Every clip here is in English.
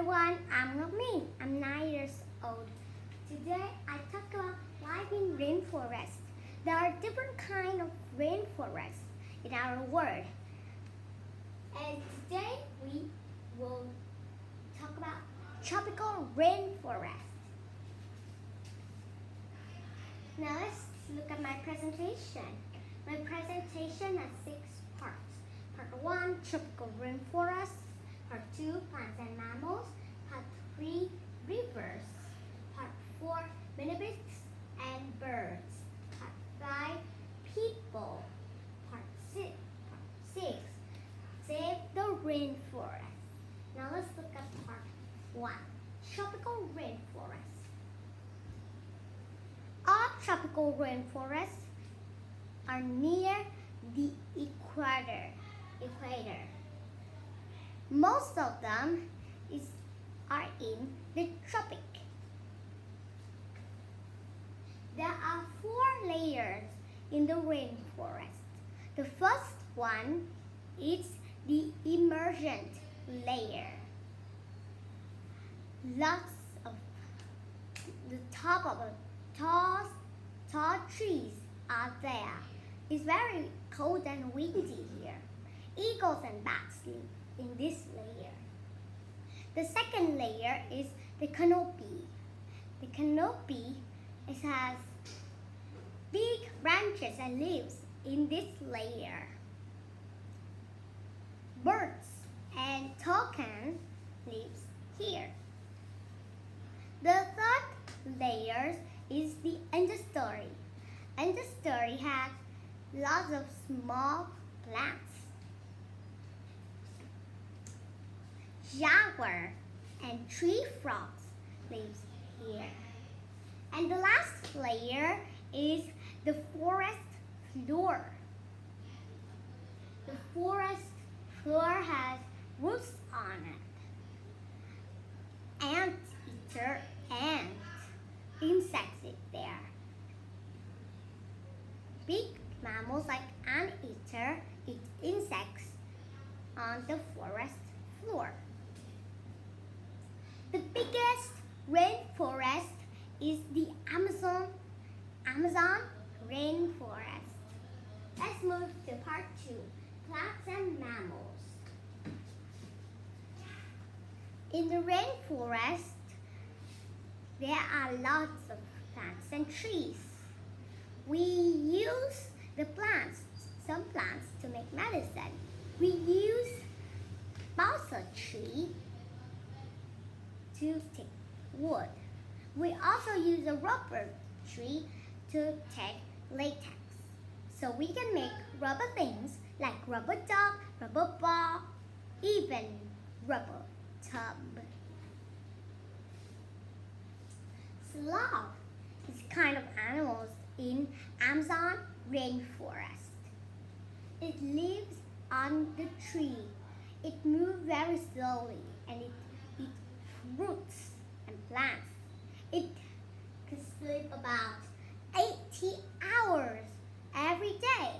everyone, I'm Min. I'm 9 years old. Today I talk about life in rainforest. There are different kinds of rainforests in our world. And today we will talk about tropical rainforest. Now let's look at my presentation. My presentation has 6 parts. Part 1, tropical rainforest. Part 2, plants and mammals. Part 3, rivers. Part 4, beasts and birds. Part 5, people. Part 6, save the rainforest. Now let's look at part 1, tropical rainforest. All tropical rainforests are near the equator. Most of them are in the tropic. There are 4 layers in the rainforest. The first one is the emergent layer. Lots of the top of the tall trees are there. It's very cold and windy here. Eagles and bats live in this layer. The second layer is the canopy. The canopy has big branches and leaves in this layer. Birds and toucans live here. The third layer is the understory. Understory has lots of small plants. Jaguar and tree frogs live here. And the last layer is the forest floor. The forest floor has roots on it. Anteater and insects live there. Big mammals like anteater eat insects on the forest floor. The biggest rainforest is the Amazon rainforest. Let's move to part 2, plants and mammals. In the rainforest, there are lots of plants and trees. We use some plants to make medicine. We use balsam tree to take wood. We also use a rubber tree to take latex. So we can make rubber things like rubber duck, rubber ball, even rubber tub. Sloth is a kind of animal in Amazon rainforest. It lives on the tree. It moves very slowly and it eats fruits and plants. It can sleep about 80 hours every day.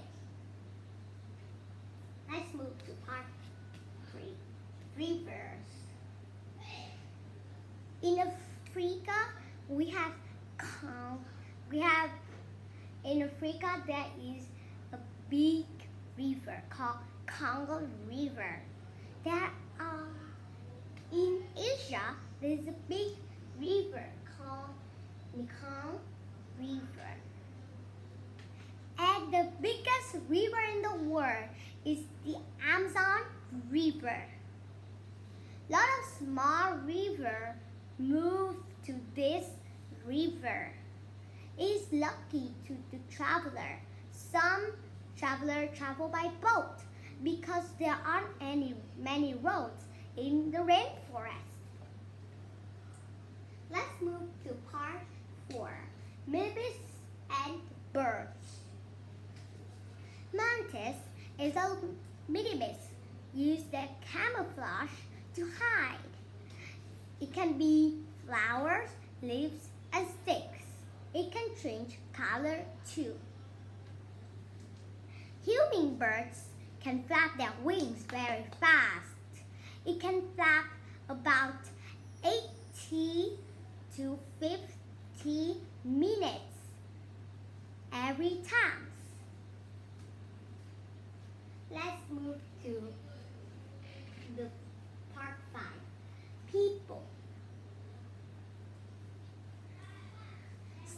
Let's move to part 3, rivers. In Africa, there is a big river called Congo River. In Asia, there is a big river called Mekong River. And the biggest river in the world is the Amazon River. A lot of small rivers move to this river. It's lucky to the traveler. Some travelers travel by boat because there aren't many roads in the rainforest. Let's move to part 4, beasts and birds. Mantis is a beast. Use their camouflage to hide. It can be flowers, leaves, and sticks. It can change color too. Hummingbirds can flap their wings very fast. It can flap about 80 to 50 minutes every time. Let's move to the part 5. People.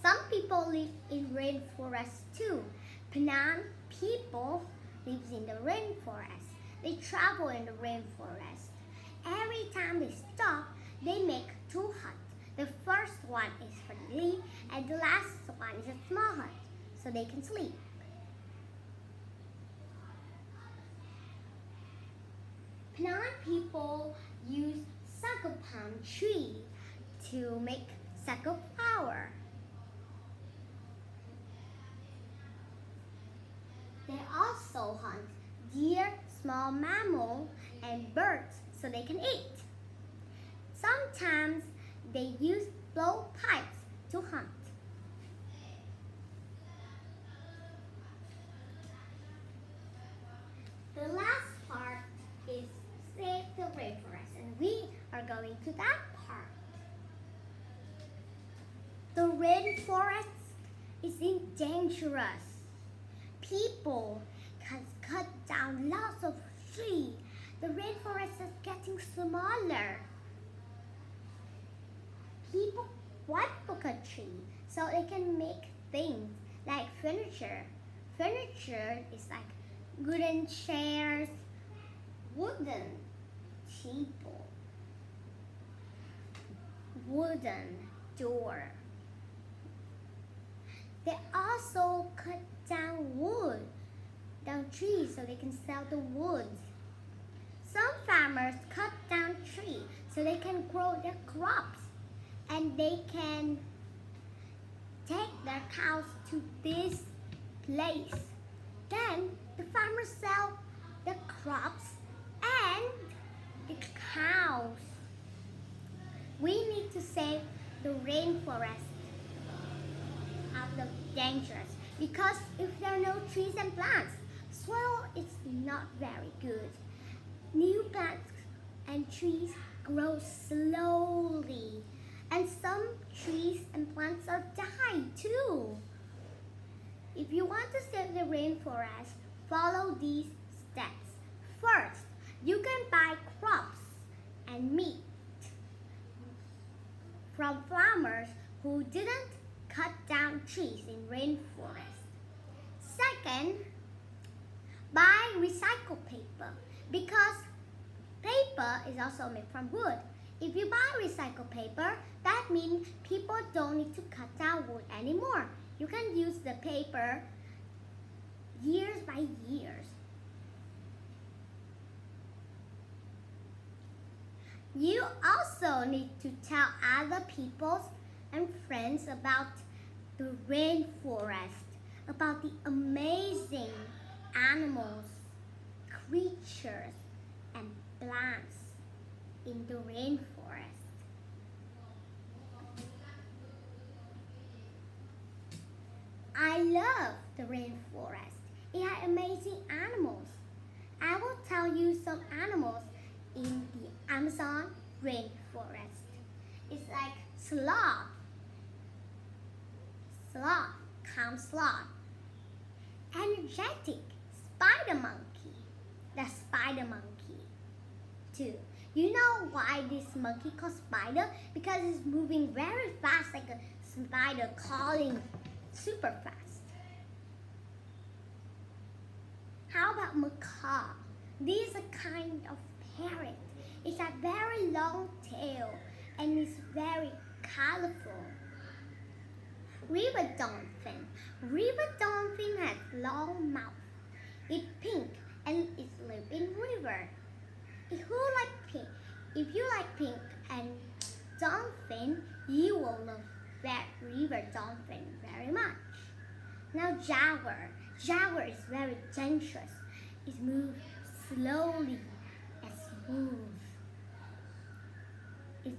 Some people live in rainforest too. Penang people live in the rainforest. They travel in the rainforest. Every time they stop, they make 2 huts. The first one is for the live, and the last one is a small hut, so they can sleep. Penang people use sago palm tree to make sago flour. They also hunt deer, small mammals, and birds so they can eat. Sometimes they use blowpipes to hunt. The last part is Save the Rainforest, and we are going to that part. The rainforest is dangerous. People can cut down lots of trees. The rainforest is getting smaller. Why people cut trees? So they can make things like furniture. Furniture is like wooden chairs, wooden table, wooden door. They also cut down trees so they can sell the wood. Some farmers cut down trees so they can grow their crops, and they can take their cows to this place. Then the farmers sell the crops and the cows. We need to save the rainforest out of dangerous, because if there are no trees and plants, soil is not very good. New plants and trees grow slowly, and some trees and plants are dying too. If you want to save the rainforest, follow these steps. First, you can buy crops and meat from farmers who didn't cut down trees in rainforest. Second, buy recycled paper, because paper is also made from wood. If you buy recycled paper, that means people don't need to cut down wood anymore. You can use the paper years by years. You also need to tell other people and friends about the rainforest, about the amazing animals, creatures, and plants in the rainforest. I love the rainforest. It has amazing animals. I will tell you some animals in the Amazon rainforest. It's like sloth, calm sloth, energetic spider monkey, the spider monkey too. You know why this monkey called spider? Because it's moving very fast, like a spider crawling super fast. How about macaw? This is a kind of parrot. It's a very long tail and it's very colorful. River dolphin. River dolphin has long mouth. It's pink and it lives in river. If you like pink and dolphin, you will love that river dolphin very much. Now jaguar. Jaguar is very dangerous. It moves slowly and smooth. It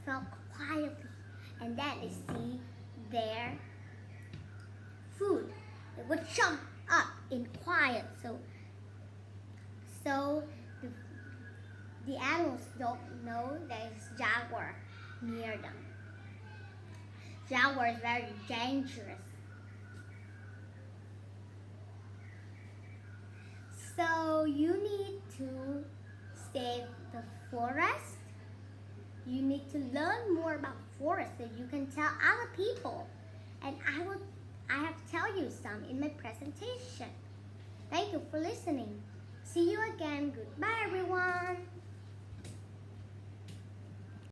felt quietly, and then it see their food. It would jump up in quiet, so the animals don't know there's jaguar near them. Jaguar is very dangerous. So you need to save the forest. You need to learn more about forest so you can tell other people. And I have to tell you some in my presentation. Thank you for listening. See you again. Goodbye, everyone.